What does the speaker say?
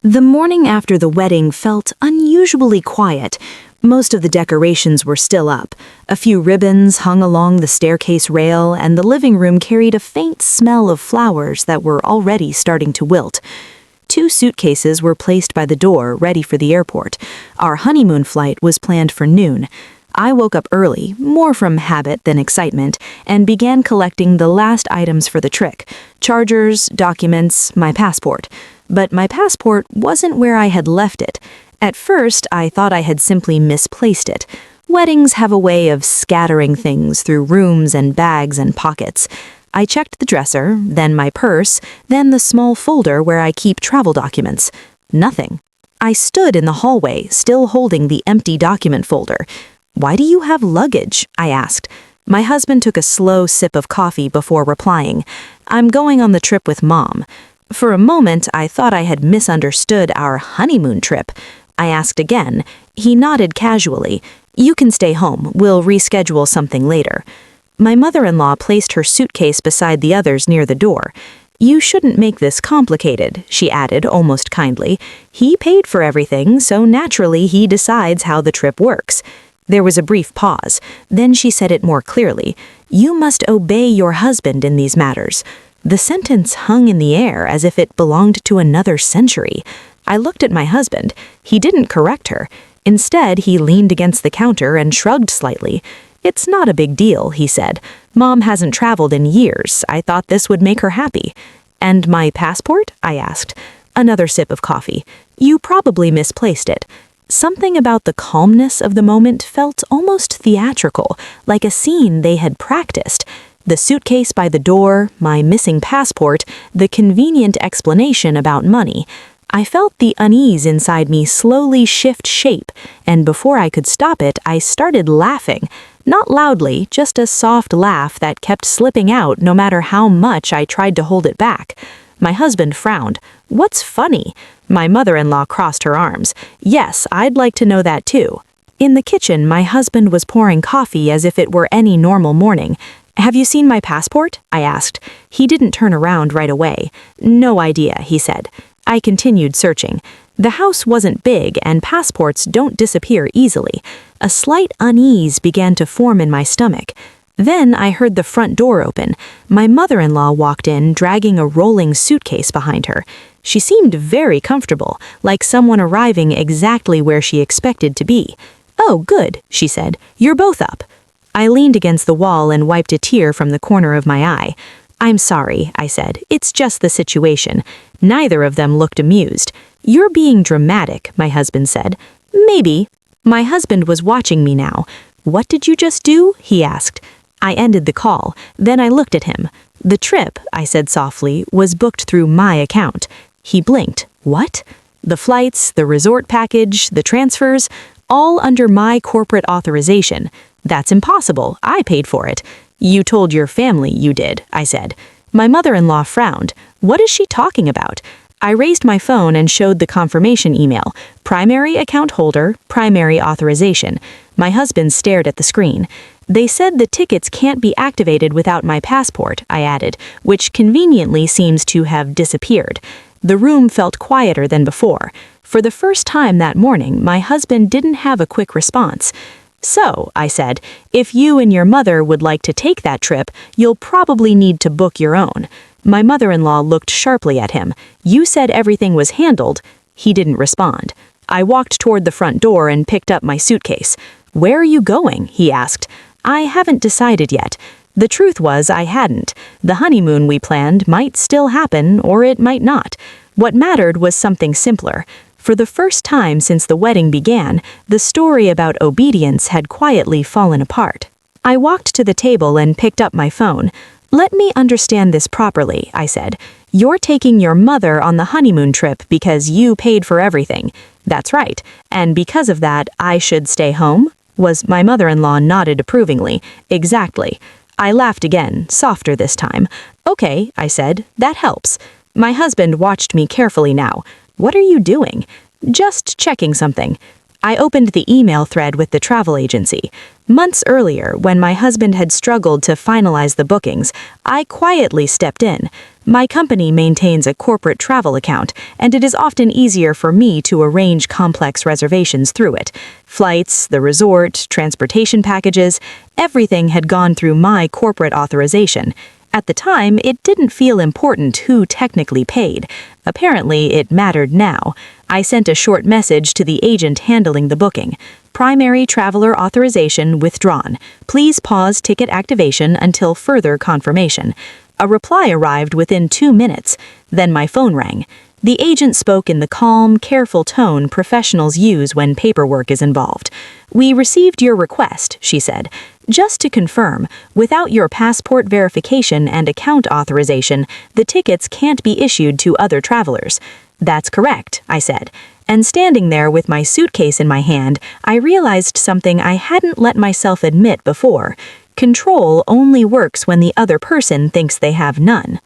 The morning after the wedding felt unusually quiet. Most of the decorations were still up. A few ribbons hung along the staircase rail, and the living room carried a faint smell of flowers that were already starting to wilt. 2 suitcases were placed by the door, ready for the airport. Our honeymoon flight was planned for noon. I woke up early, more from habit than excitement, and began collecting the last items for the trip: chargers, documents, my passport. But my passport wasn't where I had left it. At first, I thought I had simply misplaced it. Weddings have a way of scattering things through rooms and bags and pockets. I checked the dresser, then my purse, then the small folder where I keep travel documents. Nothing. I stood in the hallway, still holding the empty document folder. "Why do you have luggage?" I asked. My husband took a slow sip of coffee before replying. "I'm going on the trip with Mom." For a moment, I thought I had misunderstood our honeymoon trip. I asked again. He nodded casually. "You can stay home. We'll reschedule something later." My mother-in-law placed her suitcase beside the others near the door. "You shouldn't make this complicated," she added almost kindly. "He paid for everything, so naturally he decides how the trip works." There was a brief pause. Then she said it more clearly. "You must obey your husband in these matters." The sentence hung in the air as if it belonged to another century. I looked at my husband. He didn't correct her. Instead, he leaned against the counter and shrugged slightly. "It's not a big deal," he said. "Mom hasn't traveled in years. I thought this would make her happy." "And my passport?" I asked. Another sip of coffee. "You probably misplaced it." Something about the calmness of the moment felt almost theatrical, like a scene they had practiced. The suitcase by the door, my missing passport, the convenient explanation about money. I felt the unease inside me slowly shift shape, and before I could stop it, I started laughing. Not loudly, just a soft laugh that kept slipping out no matter how much I tried to hold it back. My husband frowned. "What's funny?" My mother-in-law crossed her arms. "Yes, I'd like to know that too." In the kitchen, my husband was pouring coffee as if it were any normal morning. "Have you seen my passport?" I asked. He didn't turn around right away. "No idea," he said. I continued searching. The house wasn't big, and passports don't disappear easily. A slight unease began to form in my stomach. Then I heard the front door open. My mother-in-law walked in, dragging a rolling suitcase behind her. She seemed very comfortable, like someone arriving exactly where she expected to be. "Oh, good," she said. "You're both up." I leaned against the wall and wiped a tear from the corner of my eye. "I'm sorry," I said. "It's just the situation." Neither of them looked amused. "You're being dramatic," my husband said. "Maybe." My husband was watching me now. "What did you just do?" he asked. I ended the call. Then I looked at him. "The trip," I said softly, "was booked through my account." He blinked. "What?" "The flights, the resort package, the transfers, all under my corporate authorization." "That's impossible. I paid for it." "You told your family you did," I said. My mother-in-law frowned. "What is she talking about?" I raised my phone and showed the confirmation email. "Primary account holder, primary authorization." My husband stared at the screen. "They said the tickets can't be activated without my passport," I added, which conveniently seems to have disappeared. The room felt quieter than before. For the first time that morning, my husband didn't have a quick response. "So," I said, "if you and your mother would like to take that trip, you'll probably need to book your own." My mother-in-law looked sharply at him. "You said everything was handled." He didn't respond. I walked toward the front door and picked up my suitcase. "Where are you going?" he asked. I haven't decided yet. The truth was I hadn't. The honeymoon we planned might still happen, or it might not. What mattered was something simpler. For the first time since the wedding began, the story about obedience had quietly fallen apart. I walked to the table and picked up my phone. "Let me understand this properly," I said. "You're taking your mother on the honeymoon trip because you paid for everything." "That's right. And because of that, I should stay home?" My mother-in-law nodded approvingly. "Exactly." I laughed again, softer this time. "Okay," I said. "That helps." My husband watched me carefully now. "What are you doing?" "Just checking something." I opened the email thread with the travel agency. Months earlier, when my husband had struggled to finalize the bookings, I quietly stepped in. My company maintains a corporate travel account, and it is often easier for me to arrange complex reservations through it. Flights, the resort, transportation packages, everything had gone through my corporate authorization. At the time, it didn't feel important who technically paid. Apparently, it mattered now. I sent a short message to the agent handling the booking. Primary traveler authorization withdrawn. Please pause ticket activation until further confirmation. A reply arrived within 2 minutes. Then my phone rang. The agent spoke in the calm, careful tone professionals use when paperwork is involved. "We received your request," she said. "Just to confirm, without your passport verification and account authorization, the tickets can't be issued to other travelers." "That's correct," I said. And standing there with my suitcase in my hand, I realized something I hadn't let myself admit before. Control only works when the other person thinks they have none.